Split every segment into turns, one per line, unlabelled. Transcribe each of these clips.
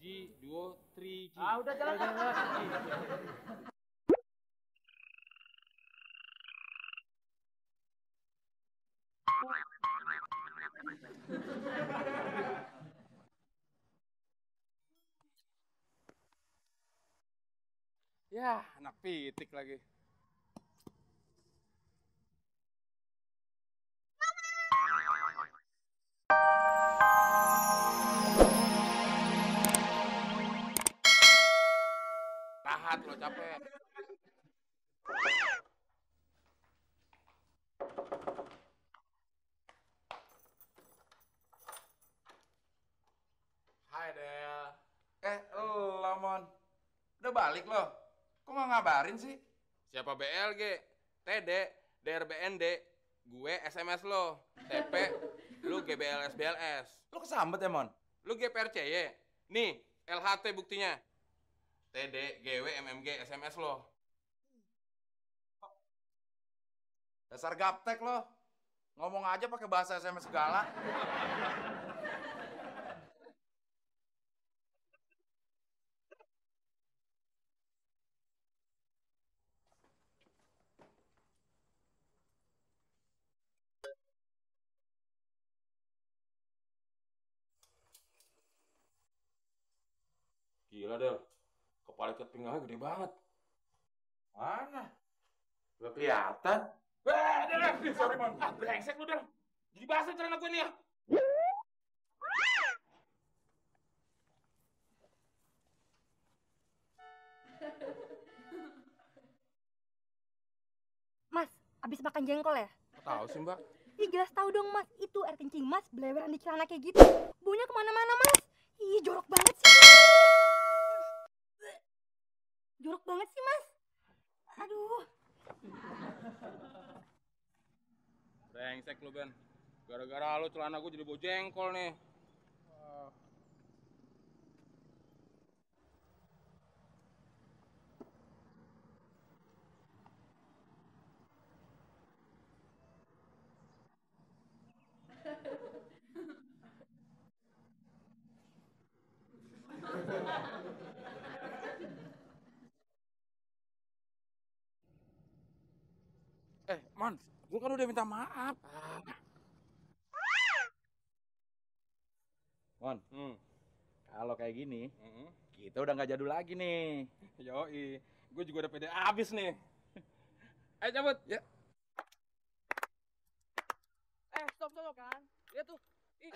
3G, Duo, 3G.
Ah, udah jalan.
Ya, anak pitik lagi. Rahat lo capek. Hai Del.
Lo, Mon. Udah balik lo. Kok nggak ngabarin sih?
Siapa BLG? TD, DRBND, gue SMS lo. TP, lu GBLS BLS.
Lo kesambet ya, Mon?
Lu GPRCY. Nih, LHT buktinya. TD, GW, MMG, SMS lo.
Dasar gaptek lo. Ngomong aja pakai bahasa SMS segala.
Gila, Del. Kepala ikat pinggangnya gede banget.
Mana? Gak kelihatan.
Del. Sorry, Mon. Brengsek lu, Del. Jadi basah celana gue nih ya.
Mas, abis makan jengkol ya?
Kok tahu sih, Mbak?
Ih, jelas tahu dong mas, itu air kencing mas beleweran di celana kayak gitu. Baunya kemana-mana mas. Ih, jorok banget sih. Jorok banget sih mas. Aduh.
Brengsek lu, Ben. Gara-gara lu celana gue jadi bau jengkol nih. Man, gue kan udah minta maaf.
Mon,
Hmm.
kalau kayak gini, kita udah nggak jadul lagi nih.
Yoi, gue juga udah pede abis nih. Ayo cabut. Ya.
Stop kan. Lihat tuh. Ih.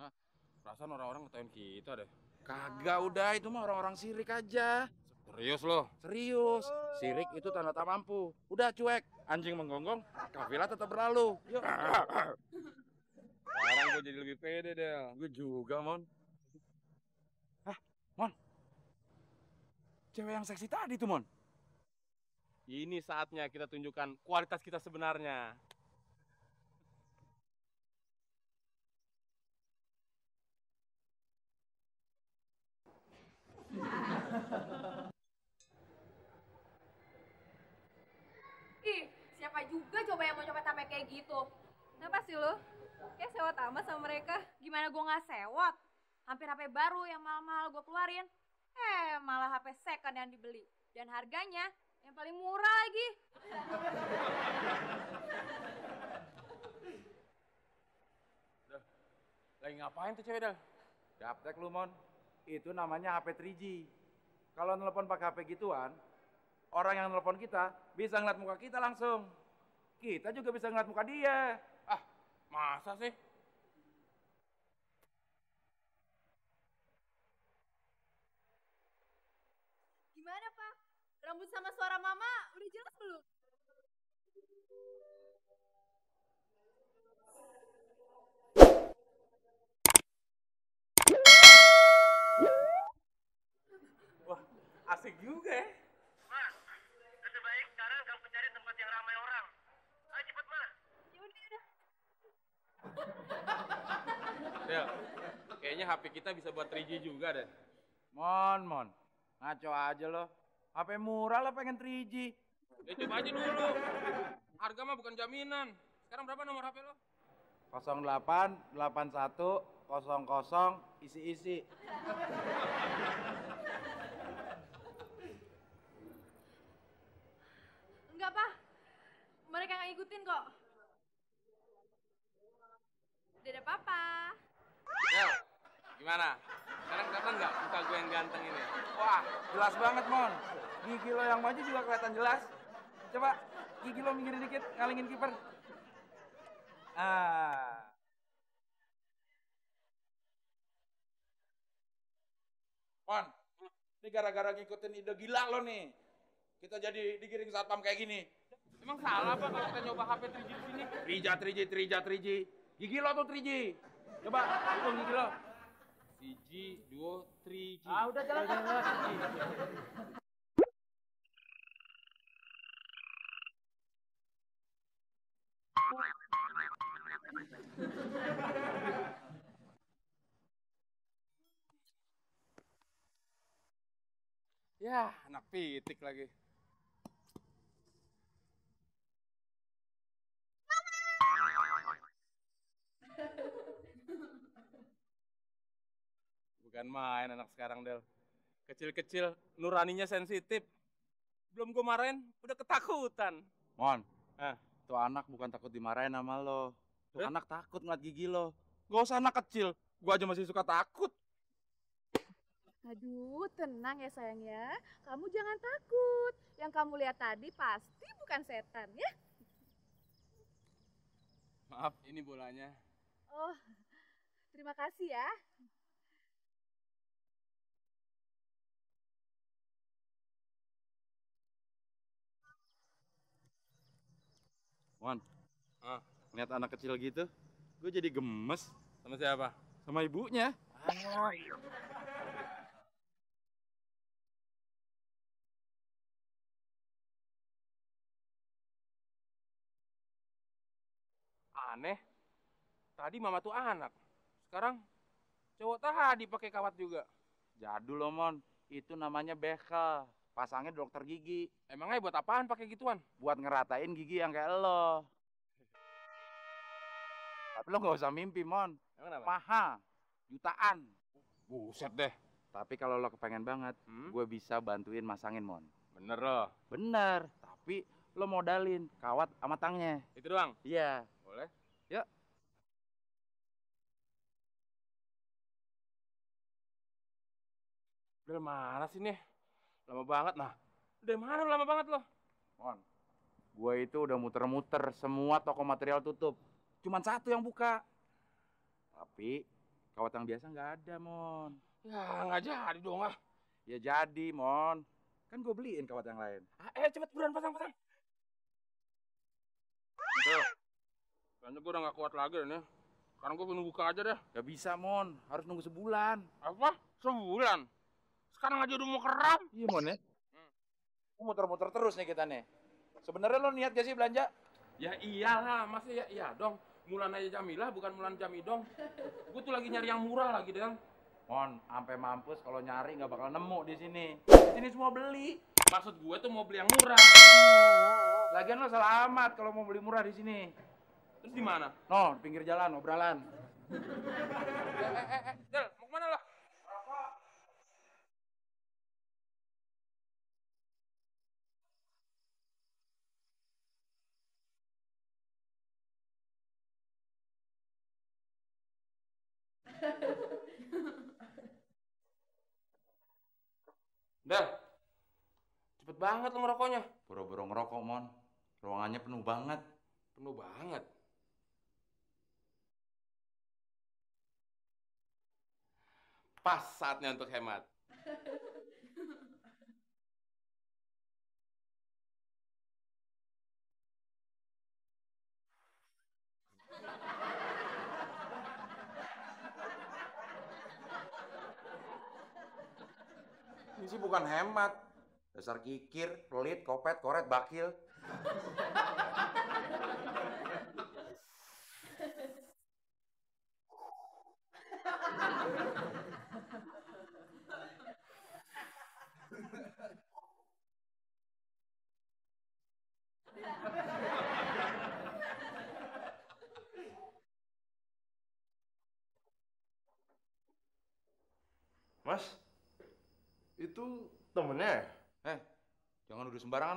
Hah? Perasaan orang-orang ngetawain kita deh.
Kagak, udah itu mah orang-orang sirik aja.
Serius lo?
Serius, sirik itu tanda tak mampu. Udah cuek, anjing menggonggong, kafilah tetap berlalu. Yuk.
Sekarang gue jadi lebih pede, Del.
Gue juga, Mon. Mon. Cewek yang seksi tadi tuh, Mon.
Ini saatnya kita tunjukkan kualitas kita sebenarnya.
Ih, siapa juga coba yang mau nyopet sampai kayak gitu? Kenapa sih lo? Kayak sewot amat sama mereka. Gimana gue gak sewot? Hampir HP baru yang mahal-mahal gue keluarin. Malah HP second yang dibeli. Dan harganya yang paling murah lagi.
Lagi ngapain tuh cewek, Del?
Gaptek lu, Mon. Itu namanya HP 3G. Kalau nelpon pakai HP gituan, orang yang nelpon kita bisa ngeliat muka kita langsung. Kita juga bisa ngeliat muka dia.
Ah, masa sih?
Gimana, Pak? Rambut sama suara mama udah jelas belum?
Wah, asik juga ya.
Mas, lebih baik sekarang kamu cari tempat yang ramai orang. Ayo cepet, Mas.
Yaudah.
Del, kayaknya HP kita bisa buat 3G juga deh.
Mon. Ngaco aja lo. HP murah lo pengen 3G.
Ya coba aja dulu. Harga mah bukan jaminan. Sekarang berapa nomor HP lo?
088100 isi-isi.
Enggak, Pak. Mereka nggak ngikutin kok. Dadah, Papa.
Del, gimana? Sekarang kelihatan nggak muka gue yang ganteng ini?
Wah, jelas banget, Mon. Gigi lo yang maju juga kelihatan jelas. Coba gigi lo minggirin dikit, ngalingin kiper. Mon, ini gara-gara ngikutin ide gila lo nih. Kita jadi digiring satpam kayak gini.
Emang salah apa kalau kita nyoba HP 3G di sini?
3G. Gigi lo tuh 3G. Coba, hitung gigi lo.
3G, duo, 3G.
Udah jalan.
Ya, anak pitik lagi. Bukan main anak sekarang, Del. Kecil-kecil, nuraninya sensitif. Belum gue marahin, udah ketakutan.
Mon,
Ah.
tuh anak bukan takut dimarahin sama lo. Tuh anak takut ngeliat gigi lo. Gak usah anak kecil, gua aja masih suka takut.
Aduh, tenang ya sayang ya. Kamu jangan takut. Yang kamu lihat tadi pasti bukan setan ya.
Maaf, ini bolanya.
Oh, terima kasih ya.
Mon,
Ah,
ngeliat anak kecil gitu, gue jadi gemes
sama siapa?
sama ibunya.
Aneh. Tadi mama tuh anak. Sekarang cowok tadi pakai kawat juga.
Jadul lo, Mon. Itu namanya bekel. Pasangnya dokter gigi.
Emangnya buat apaan pakai gituan?
Buat ngeratain gigi yang kayak lo. Tapi lo gak usah mimpi, Mon.
Emang apa?
Mahal. Jutaan.
Buset deh.
Tapi kalau lo kepengen banget, gue bisa bantuin masangin, Mon.
Bener loh.
Bener. Tapi lo modalin kawat sama tangnya.
Itu doang.
Iya.
Boleh?
Yuk.
Udah mana sih nih? Lama banget nah. Udah mana lama banget lo?
Mon, gue itu udah muter-muter semua toko material tutup. Cuman satu yang buka. Tapi kawat yang biasa nggak ada, Mon.
Ya nggak jadi dong ah.
Ya jadi, Mon. Kan gue beliin kawat yang lain.
Cepet buruan pasang. Tuh. Kayaknya gue udah nggak kuat lagi nih. Sekarang gue pengen buka aja deh.
Gak bisa, Mon. Harus nunggu sebulan.
Apa? Sebulan? Sekarang aja udah mau keram.
Iya, Mon ya. Muter-muter terus nih kita nih. Sebenarnya lo niat gak sih belanja?
Ya iyalah, masa ya iya dong. Mulan aja Jamilah, bukan Mulan Jamidong. Gue tuh lagi nyari yang murah lagi, Dang.
Mon, sampai mampus kalau nyari nggak bakal nemu di sini. Di sini semua beli.
Maksud gue tuh mau beli yang murah.
Lagian lo selamat kalau mau beli murah di sini.
Terus di mana?
No, di pinggir jalan, obralan.
Del, mau kemana lo? Del, cepet banget lo ngerokoknya.
Boro-boro ngerokok, Mon. Ruangannya penuh banget.
Penuh banget. Pas saatnya untuk hemat.
Ini sih bukan hemat. Dasar kikir, pelit, kopet, koret, bakil.
Mas, itu temennya ya?
Jangan udah sembarangan.